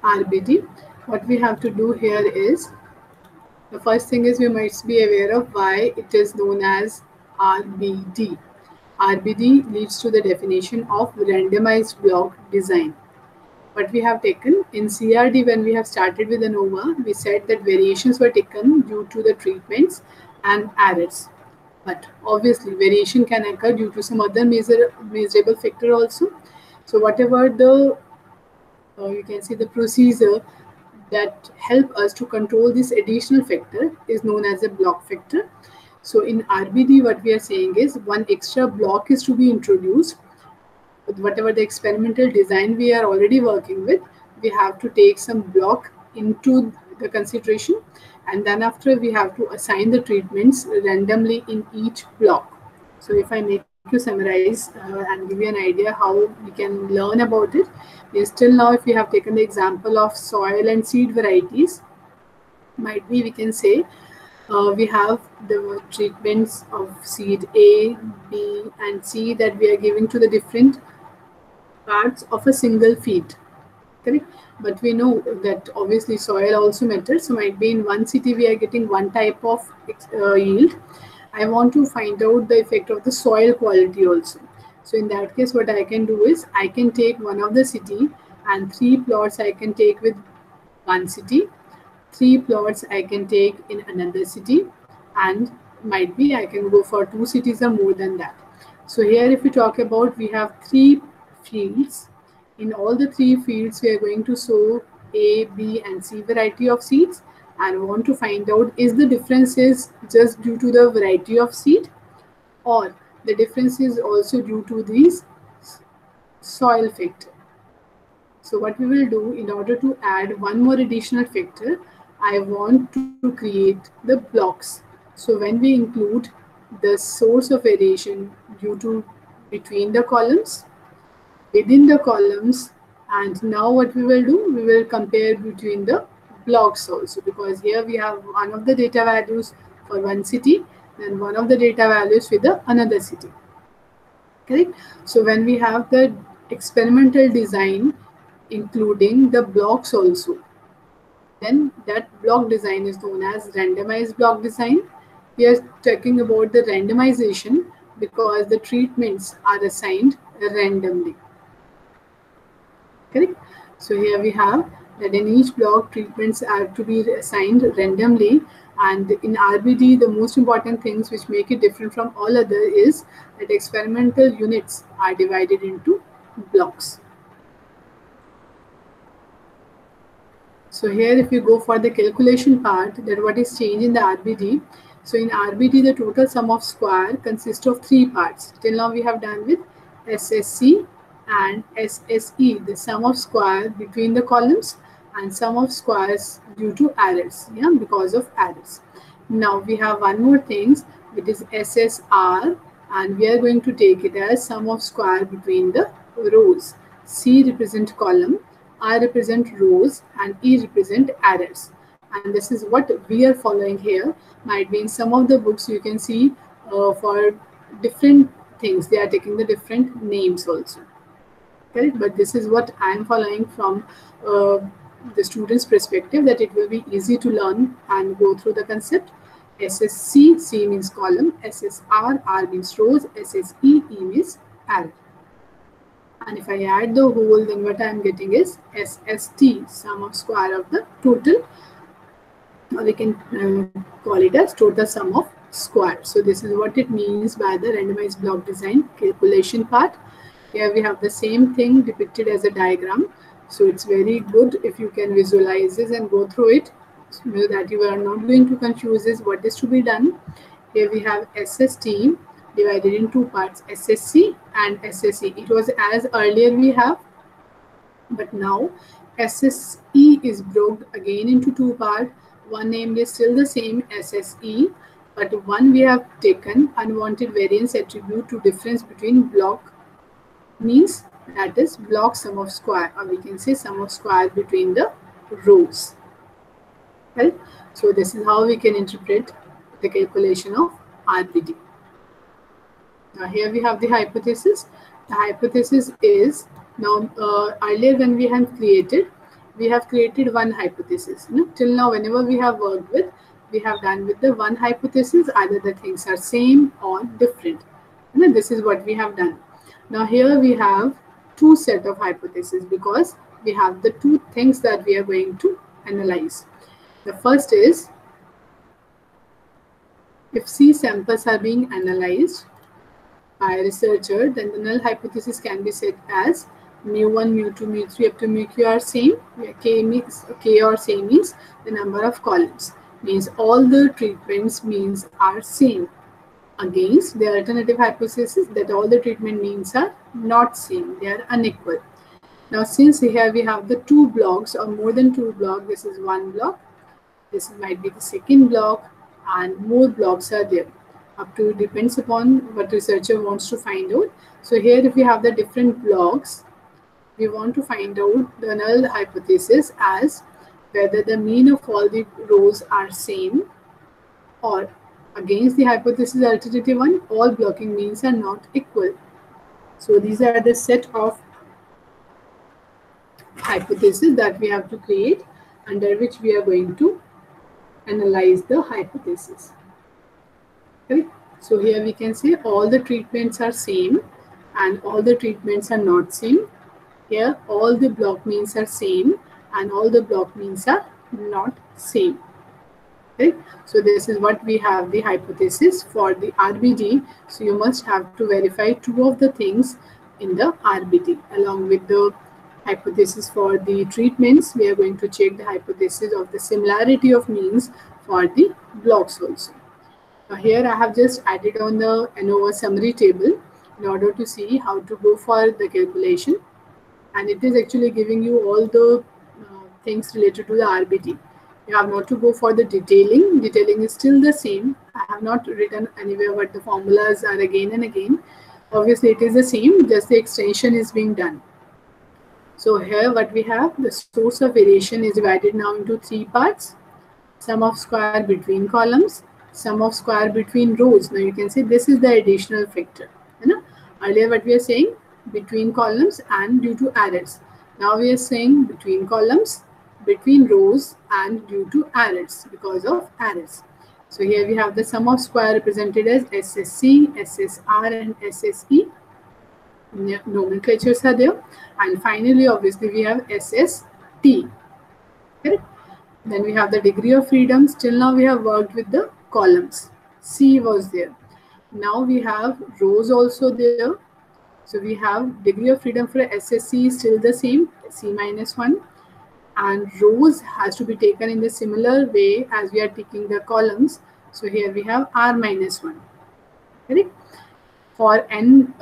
RBD, what we have to do here is, the first thing is we must be aware of why it is known as RBD. RBD leads to the definition of randomized block design. What we have taken in CRD when we have started with ANOVA, we said that variations were taken due to the treatments and errors. But obviously, variation can occur due to some other measurable factor also. So whatever the you can see the procedure that help us to control this additional factor is known as a block factor. So in RBD, what we are saying is one extra block is to be introduced. With whatever the experimental design we are already working with, we have to take some block into the consideration, and then after we have to assign the treatments randomly in each block. So if I make you summarize and give you an idea how we can learn about it, is till now if we have taken the example of soil and seed varieties, might be we can say we have the treatments of seed A, B and C that we are giving to the different parts of a single feed, correct? But we know that obviously soil also matters. So might be in one city we are getting one type of yield. I want to find out the effect of the soil quality also. So in that case, what I can do is I can take one of the city and 3 plots I can take with one city, 3 plots I can take in another city, and might be I can go for 2 cities or more than that. So here if we talk about, we have 3 fields. In all the 3 fields we are going to sow A, B and C variety of seeds, and want to find out is the difference is just due to the variety of seed, or the difference is also due to these soil factor. So what we will do, in order to add one more additional factor, I want to create the blocks. So when we include the source of variation due to between the columns, within the columns, and now what we will do, we will compare between the blocks also, because here we have one of the data values for one city and one of the data values with the another city, correct? So when we have the experimental design including the blocks also, then that block design is known as randomized block design. We are talking about the randomization because the treatments are assigned randomly, correct? So here we have that in each block treatments are to be assigned randomly, and in RBD the most important things which make it different from all other is that experimental units are divided into blocks. So here if you go for the calculation part, that what is changed in the RBD. So in RBD the total sum of square consists of 3 parts. Till now we have done with SSC and SSE, the sum of square between the columns and sum of squares due to errors, yeah, because of errors. Now we have one more things, which is SSR, and we are going to take it as sum of square between the rows. C represent column, R represent rows and E represent errors. And this is what we are following here. Might be in some of the books you can see for different things, they are taking the different names also. Correct? But this is what I am following from the student's perspective, that it will be easy to learn and go through the concept. SSC, C means column, SSR, R means rows, SSE, E means error. And if I add the whole, then what I am getting is SST, sum of square of the total, or we can call it as total sum of square. So this is what it means by the randomized block design calculation part. Here we have the same thing depicted as a diagram. So it's very good if you can visualize this and go through it, so that you are not going to confuse this what is to be done. Here we have SST divided in 2 parts, SSC and SSE. It was as earlier we have, but now SSE is broken again into 2 parts. One name is still the same, SSE, but one we have taken unwanted variance attribute to difference between block, means that is block sum of square, or we can say sum of square between the rows. Right? So this is how we can interpret the calculation of RBD. Now here we have the hypothesis. The hypothesis is, now earlier when we have created, we have created one hypothesis. Till now, whenever we have worked with, we have done with the one hypothesis, either the things are same or different. This is what we have done. Now here we have two set of hypotheses because we have the two things that we are going to analyze. The first is, if C samples are being analyzed by a researcher, then the null hypothesis can be set as mu1, mu2, mu3 up to mu are same, where k or same means the number of columns, means all the treatments means are same, against the alternative hypothesis that all the treatment means are not same, they are unequal. Now since here we have the two blocks or more than two blocks, this is one block, this might be the second block, and more blocks are there. Up to depends upon what researcher wants to find out. So here if we have the different blocks, we want to find out the null hypothesis as whether the mean of all the rows are same, or against the hypothesis alternative one, all blocking means are not equal. So these are the set of hypotheses that we have to create, under which we are going to analyze the hypothesis. Okay? So here we can say all the treatments are same and all the treatments are not same. Here all the block means are same and all the block means are not same. Okay? So this is what we have the hypothesis for the RBD. So you must have to verify two of the things in the RBD along with the hypothesis for the treatments. We are going to check the hypothesis of the similarity of means for the blocks also. Now here I have just added on the ANOVA summary table in order to see how to go for the calculation, and it is actually giving you all the things related to the RBD. You have not to go for the detailing. Detailing is still the same. I have not written anywhere what the formulas are again and again. Obviously it is the same, just the extension is being done. So here what we have, the source of variation is divided now into three parts. Sum of square between columns, sum of square between rows. Now you can see this is the additional factor. Earlier what we are saying, between columns and due to errors. Now we are saying between columns, between rows and due to errors, because of errors. So here we have the sum of square represented as SSC, SSR and SSE. Nomenclatures are there. And finally, obviously, we have SST. Correct? Then we have the degree of freedom. Till now, we have worked with the columns. C was there. Now we have rows also there. So we have degree of freedom for SSC is still the same, C minus 1. And rows has to be taken in the similar way as we are taking the columns. So here we have R minus 1. Correct? For N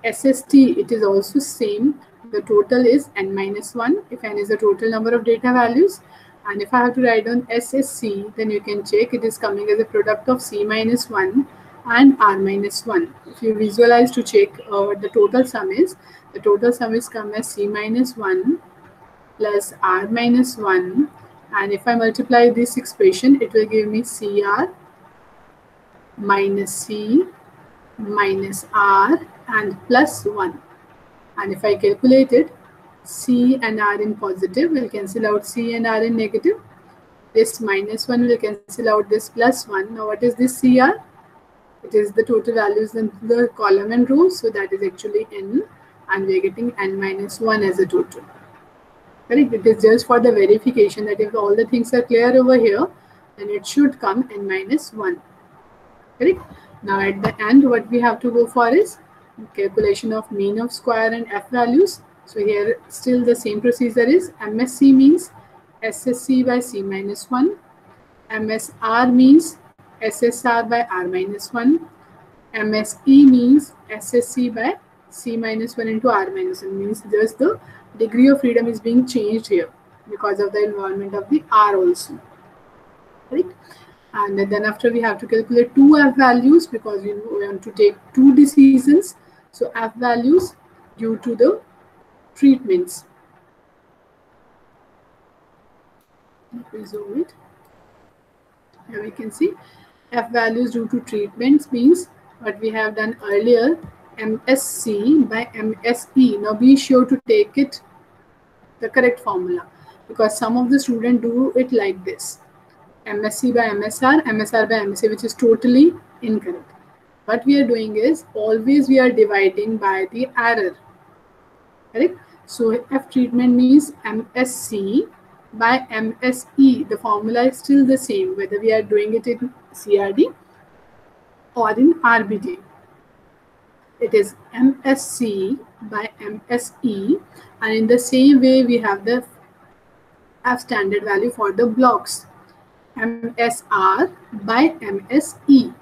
SST, it is also same. The total is N minus 1 if N is the total number of data values. And if I have to write down SSC, then you can check it is coming as a product of C minus 1 and R minus 1. If you visualize to check what the total sum is, the total sum is come as C minus 1 plus R minus 1. And if I multiply this expression, it will give me CR minus C minus R and plus 1. And if I calculate it, C and R in positive will cancel out C and R in negative. This minus 1 will cancel out this plus 1. Now what is this CR? It is the total values in the column and row. So that is actually N, and we are getting N minus 1 as a total. Correct? It is just for the verification that if all the things are clear over here, then it should come N minus 1. Correct? Now at the end, what we have to go for is calculation of mean of square and F values. So here still the same procedure is MSC means SSC by C minus 1. MSR means SSR by R minus 1. MSE means SSC by C minus 1 into R minus 1, means just the degree of freedom is being changed here because of the involvement of the R also. Right? And then after we have to calculate two F values because we want to take two decisions. So F values due to the treatments. Let me zoom it. Here we can see F values due to treatments means what we have done earlier, MSC by MSE. Now be sure to take it the correct formula. because some of the students do it like this: MSc by MSR, MSR by MSA, which is totally incorrect. What we are doing is always we are dividing by the error, correct? So F treatment means MSc by MSE. The formula is still the same whether we are doing it in CRD or in RBD. It is MSc by MSE, and in the same way we have the F standard value for the blocks, MSR by MSE.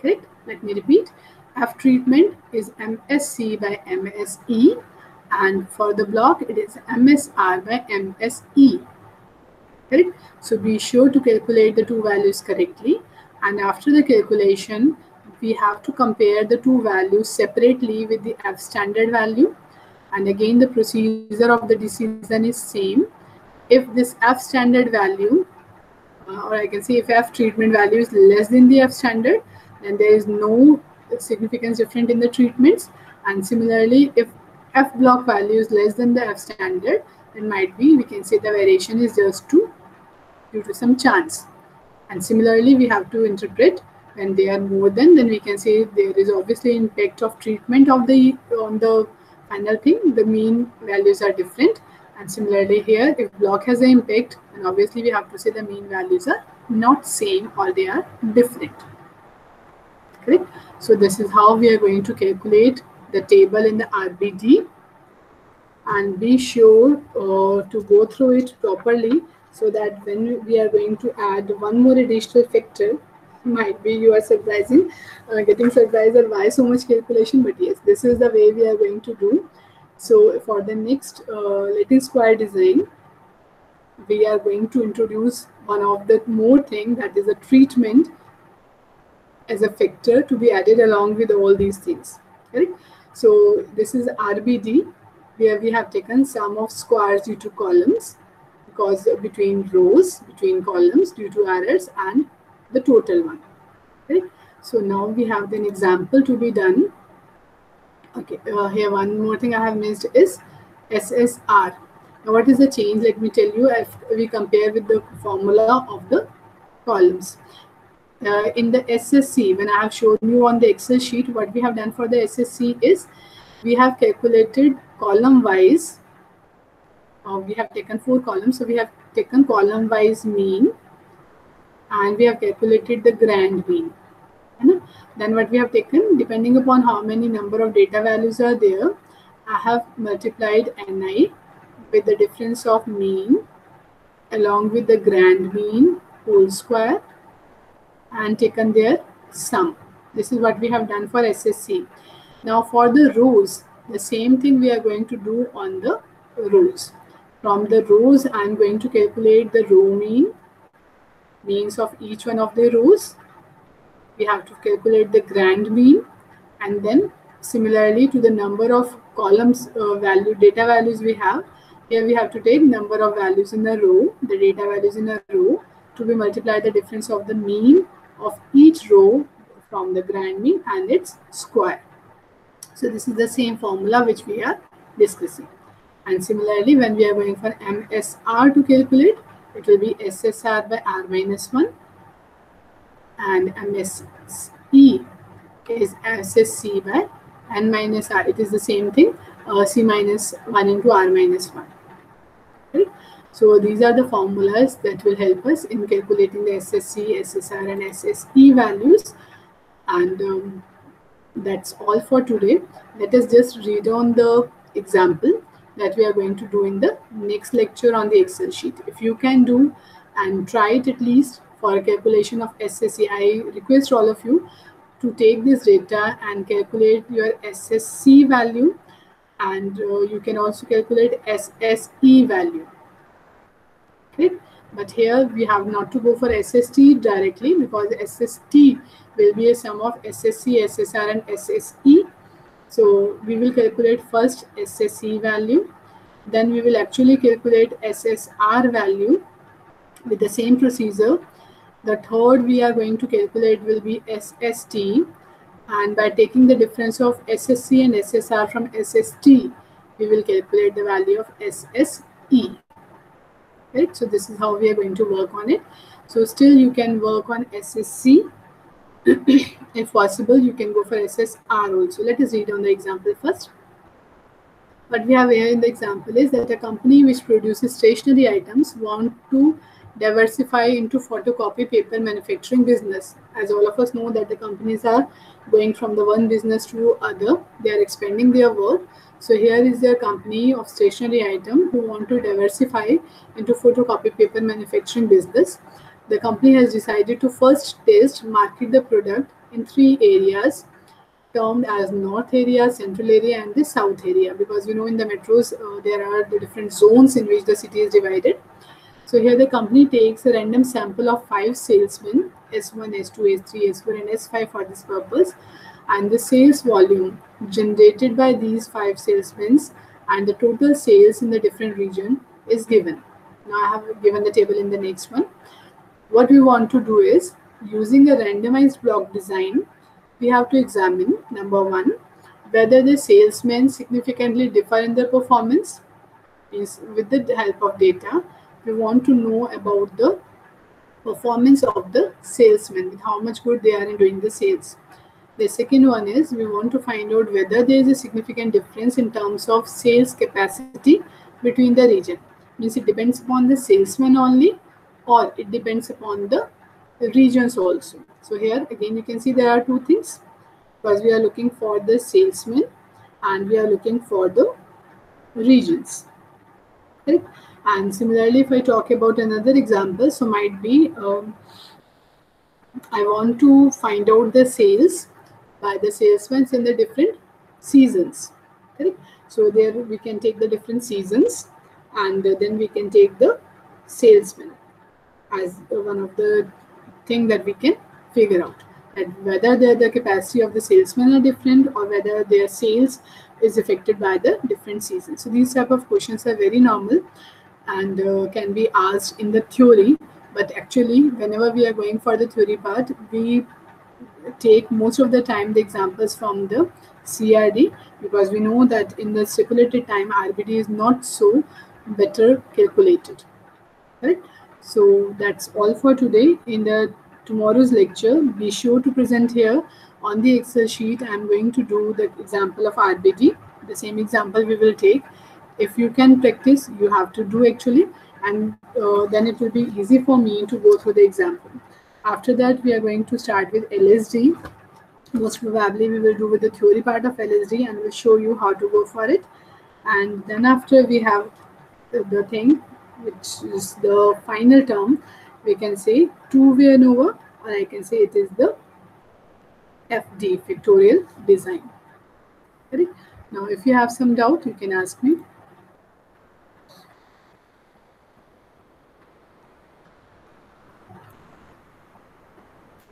Correct? Let me repeat. F treatment is MSc by MSE, and for the block it is MSR by MSE. Correct? So be sure to calculate the two values correctly, and after the calculation we have to compare the two values separately with the F standard value, and again the procedure of the decision is same. If this F standard value or I can say if F treatment value is less than the F standard, then there is no significance different in the treatments. And similarly, if F block value is less than the F standard, then might be we can say the variation is just due to some chance. And similarly, we have to interpret when they are more than, then we can say there is obviously impact of treatment of the on the final thing. The mean values are different. And similarly here, if block has an impact, then obviously we have to say the mean values are not same or they are different. Correct? So this is how we are going to calculate the table in the RBD, and be sure to go through it properly, so that when we are going to add one more additional factor, might be you are getting surprised at why so much calculation, but yes, this is the way we are going to do. So for the next Latin square design, we are going to introduce one of the more thing, that is a treatment as a factor to be added along with all these things. Correct? So this is RBD, where we have taken sum of squares due to columns, because between rows, between columns due to errors, and the total one. Correct? So now we have an example to be done. Okay, here one more thing I have missed is SSR. Now what is the change? Let me tell you, if we compare with the formula of the columns. In the SSC, when I have shown you on the Excel sheet, what we have done for the SSC is we have calculated column wise. We have taken 4 columns, so we have taken column wise mean, and we have calculated the grand mean. Then what we have taken, depending upon how many number of data values are there, I have multiplied Ni with the difference of mean along with the grand mean whole square and taken their sum. This is what we have done for SSC. Now for the rows, the same thing we are going to do on the rows. From the rows, I am going to calculate the row means of each one of the rows. We have to calculate the grand mean, and then similarly to the number of columns data values we have, here we have to take number of values in a row, the data values in a row, to be multiplied the difference of the mean of each row from the grand mean and its square. So this is the same formula which we are discussing. And similarly, when we are going for MSR to calculate, it will be SSR by R minus 1, and MSE is SSC by N minus R. It is the same thing, C minus 1 into R minus 1. Right? So these are the formulas that will help us in calculating the SSC, SSR and SSE values. And that's all for today. Let us just read on the example that we are going to do in the next lecture on the Excel sheet. If you can do and try it at least for calculation of SSC, I request all of you to take this data and calculate your SSC value, and you can also calculate SSE value. Okay? But here we have not to go for SST directly, because SST will be a sum of SSC, SSR and SSE. So we will calculate first SSE value, then we will actually calculate SSR value with the same procedure. The third we are going to calculate will be SST, and by taking the difference of SSC and SSR from SST, we will calculate the value of SSE. right? So this is how we are going to work on it. So still you can work on SSC. If possible, you can go for SSR also. Let us read on the example first. What we have here in the example is that a company which produces stationery items want to diversify into photocopy paper manufacturing business. As all of us know that the companies are going from the one business to other, they are expanding their work. So here is a company of stationery item who want to diversify into photocopy paper manufacturing business. The company has decided to first test market the product in three areas termed as north area, central area, and the south area, because you know in the metros there are the different zones in which the city is divided. So here the company takes a random sample of 5 salesmen, S1, S2, S3, S4, and S5 for this purpose, and the sales volume generated by these 5 salesmen and the total sales in the different region is given. Now I have given the table in the next one. What we want to do is, using a randomized block design, we have to examine number one, whether the salesmen significantly differ in their performance. Is with the help of data, we want to know about the performance of the salesmen, how much good they are in doing the sales. The second one is, we want to find out whether there is a significant difference in terms of sales capacity between the region. Means it depends upon the salesman only, or it depends upon the regions also. So here again you can see there are two things, because we are looking for the salesman and we are looking for the regions. Correct? And similarly, if I talk about another example, so might be I want to find out the sales by the salesmen in the different seasons. Correct? So there we can take the different seasons, and then we can take the salesmen as one of the thing that we can figure out, that whether the capacity of the salesmen are different or whether their sales is affected by the different seasons. So these type of questions are very normal and can be asked in the theory, but actually whenever we are going for the theory part, we take most of the time the examples from the CRD, because we know that in the stipulated time RBD is not so better calculated. Right? So that's all for today. In the tomorrow's lecture, be sure to present here on the Excel sheet. I'm going to do the example of RBD. The same example we will take. If you can practice, you have to do actually, and then it will be easy for me to go through the example. After that, we are going to start with LSD. Most probably, we will do with the theory part of LSD, and we'll show you how to go for it. And then after we have the thing, which is the final term, we can say two-way ANOVA, or I can say it is the FD, factorial design. Correct? Now, if you have some doubt, you can ask me.